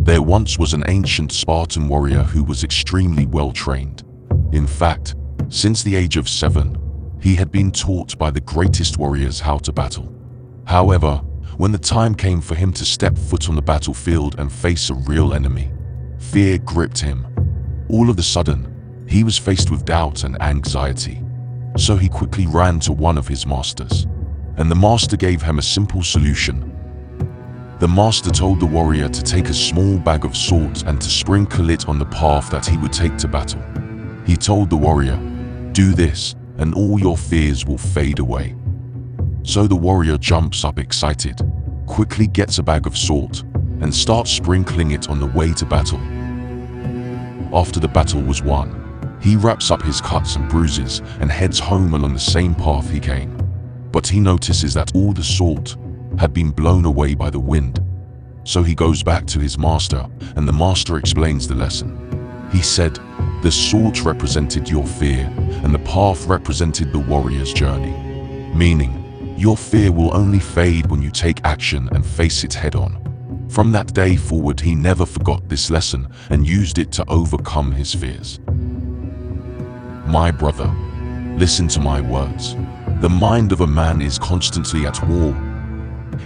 There once was an ancient Spartan warrior who was extremely well trained. In fact, since the age of 7, he had been taught by the greatest warriors how to battle. However, when the time came for him to step foot on the battlefield and face a real enemy, fear gripped him. All of a sudden, he was faced with doubt and anxiety. So he quickly ran to one of his masters, and the master gave him a simple solution. The master told the warrior to take a small bag of salt and to sprinkle it on the path that he would take to battle. He told the warrior, "Do this, and all your fears will fade away." So the warrior jumps up excited, quickly gets a bag of salt, and starts sprinkling it on the way to battle. After the battle was won, he wraps up his cuts and bruises and heads home along the same path he came. But he notices that all the salt had been blown away by the wind. So he goes back to his master, and the master explains the lesson. He said, "The salt represented your fear, and the path represented the warrior's journey." Meaning, your fear will only fade when you take action and face it head on. From that day forward, he never forgot this lesson and used it to overcome his fears. My brother, listen to my words. The mind of a man is constantly at war.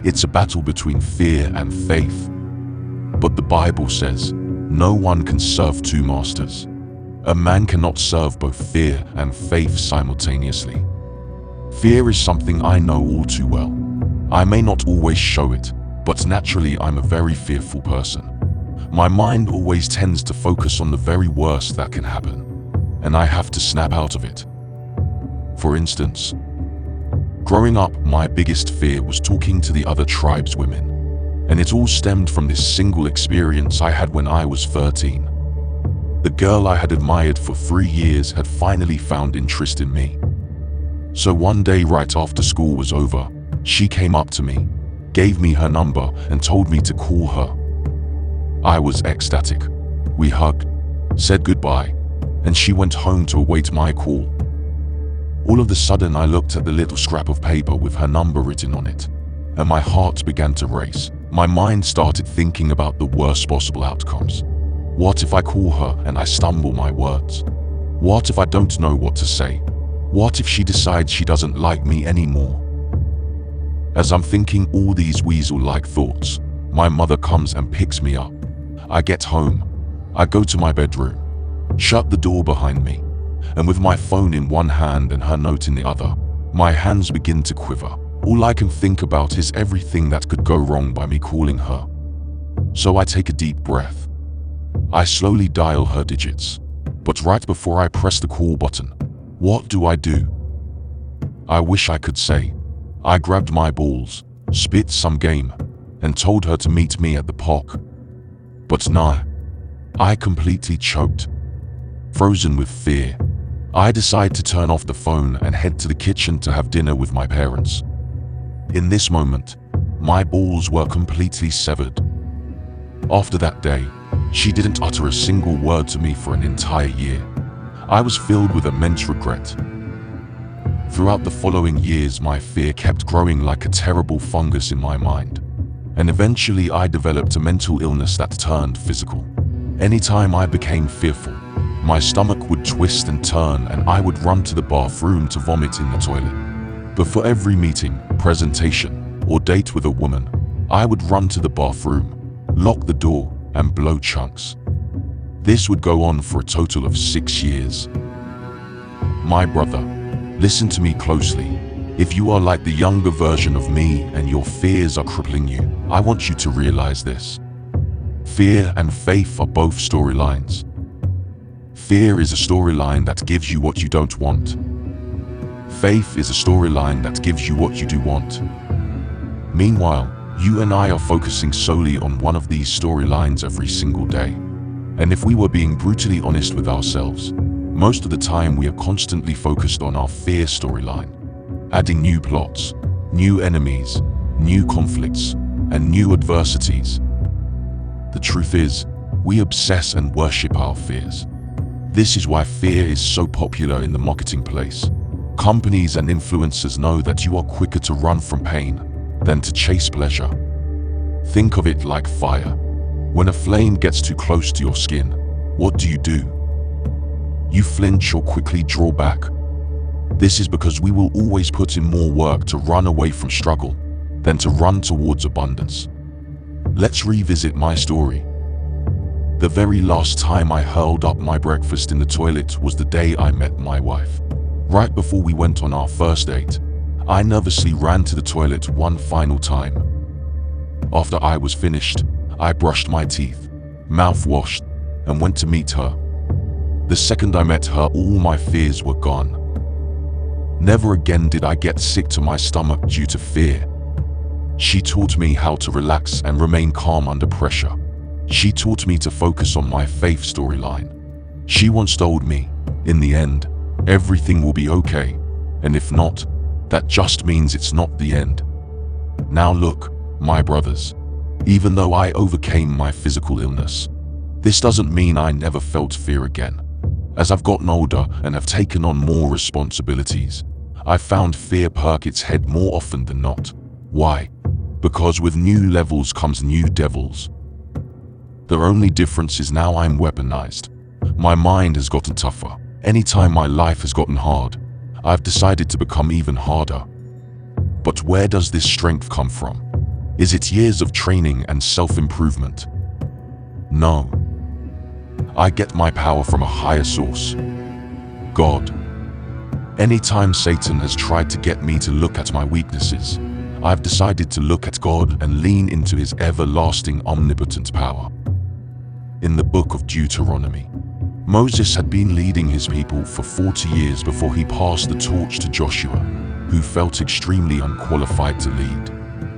It's a battle between fear and faith. But the Bible says, no one can serve two masters. A man cannot serve both fear and faith simultaneously. Fear is something I know all too well. I may not always show it, but naturally I'm a very fearful person. My mind always tends to focus on the very worst that can happen, and I have to snap out of it. For instance, growing up, my biggest fear was talking to the other tribeswomen, and it all stemmed from this single experience I had when I was 13. The girl I had admired for 3 years had finally found interest in me. So one day right after school was over, she came up to me, gave me her number and told me to call her. I was ecstatic. We hugged, said goodbye, and she went home to await my call. All of a sudden I looked at the little scrap of paper with her number written on it, and my heart began to race. My mind started thinking about the worst possible outcomes. What if I call her and I stumble my words? What if I don't know what to say? What if she decides she doesn't like me anymore? As I'm thinking all these weasel-like thoughts, my mother comes and picks me up. I get home, I go to my bedroom, shut the door behind me, and with my phone in one hand and her note in the other, my hands begin to quiver. All I can think about is everything that could go wrong by me calling her. So I take a deep breath. I slowly dial her digits, but right before I press the call button, what do? I wish I could say, I grabbed my balls, spit some game, and told her to meet me at the park. But nah, I completely choked. Frozen with fear, I decide to turn off the phone and head to the kitchen to have dinner with my parents. In this moment, my balls were completely severed. After that day, she didn't utter a single word to me for an entire year. I was filled with immense regret. Throughout the following years, my fear kept growing like a terrible fungus in my mind, and eventually I developed a mental illness that turned physical. Anytime I became fearful, my stomach would twist and turn and I would run to the bathroom to vomit in the toilet. Before every meeting, presentation, or date with a woman, I would run to the bathroom, lock the door, and blow chunks. This would go on for a total of 6 years. My brother, listen to me closely. If you are like the younger version of me and your fears are crippling you, I want you to realize this. Fear and faith are both storylines. Fear is a storyline that gives you what you don't want. Faith is a storyline that gives you what you do want. Meanwhile, you and I are focusing solely on one of these storylines every single day. And if we were being brutally honest with ourselves, most of the time we are constantly focused on our fear storyline, adding new plots, new enemies, new conflicts, and new adversities. The truth is, we obsess and worship our fears. This is why fear is so popular in the marketing place. Companies and influencers know that you are quicker to run from pain than to chase pleasure. Think of it like fire. When a flame gets too close to your skin, what do? You flinch or quickly draw back. This is because we will always put in more work to run away from struggle than to run towards abundance. Let's revisit my story. The very last time I hurled up my breakfast in the toilet was the day I met my wife. Right before we went on our first date, I nervously ran to the toilet one final time. After I was finished, I brushed my teeth, mouthwashed, and went to meet her. The second I met her, all my fears were gone. Never again did I get sick to my stomach due to fear. She taught me how to relax and remain calm under pressure. She taught me to focus on my faith storyline. She once told me, in the end, everything will be okay, and if not, that just means it's not the end. Now look, my brothers, even though I overcame my physical illness, this doesn't mean I never felt fear again. As I've gotten older and have taken on more responsibilities, I've found fear perk its head more often than not. Why? Because with new levels comes new devils. The only difference is now I'm weaponized. My mind has gotten tougher. Anytime my life has gotten hard, I've decided to become even harder. But where does this strength come from? Is it years of training and self-improvement? No. I get my power from a higher source, God. Anytime Satan has tried to get me to look at my weaknesses, I've decided to look at God and lean into his everlasting omnipotent power. In the book of Deuteronomy, Moses had been leading his people for 40 years before he passed the torch to Joshua, who felt extremely unqualified to lead.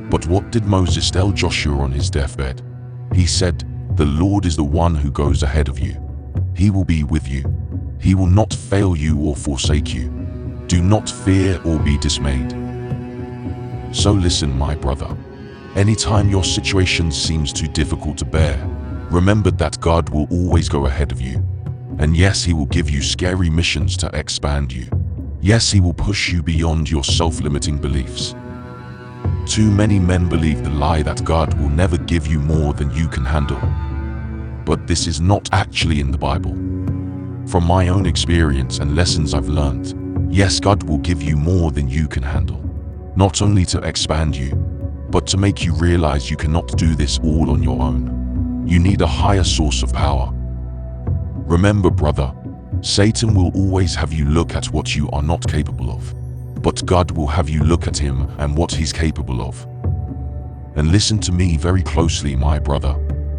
But what did Moses tell Joshua on his deathbed? He said, "The Lord is the one who goes ahead of you. He will be with you. He will not fail you or forsake you. Do not fear or be dismayed." So listen, my brother. Anytime your situation seems too difficult to bear, remember that God will always go ahead of you. And yes, he will give you scary missions to expand you. Yes, he will push you beyond your self-limiting beliefs. Too many men believe the lie that God will never give you more than you can handle. But this is not actually in the Bible. From my own experience and lessons I've learned, yes, God will give you more than you can handle. Not only to expand you, but to make you realize you cannot do this all on your own. You need a higher source of power. Remember, brother, Satan will always have you look at what you are not capable of, but God will have you look at him and what he's capable of. And listen to me very closely, my brother.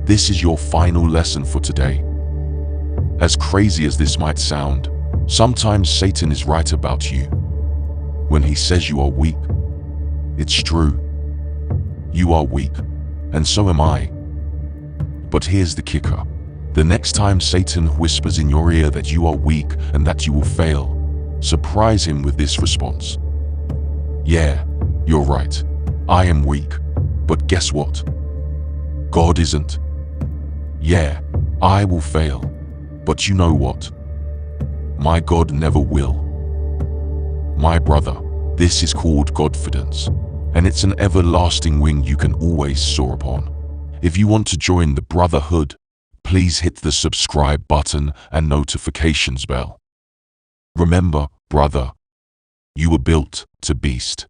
This is your final lesson for today. As crazy as this might sound, sometimes Satan is right about you. When he says you are weak, it's true. You are weak, and so am I. But here's the kicker. The next time Satan whispers in your ear that you are weak and that you will fail, surprise him with this response. "Yeah, you're right. I am weak. But guess what? God isn't. Yeah, I will fail. But you know what? My God never will." My brother, this is called Godfidence, and it's an everlasting wing you can always soar upon. If you want to join the Brotherhood, please hit the subscribe button and notifications bell. Remember, brother, you were built to beast.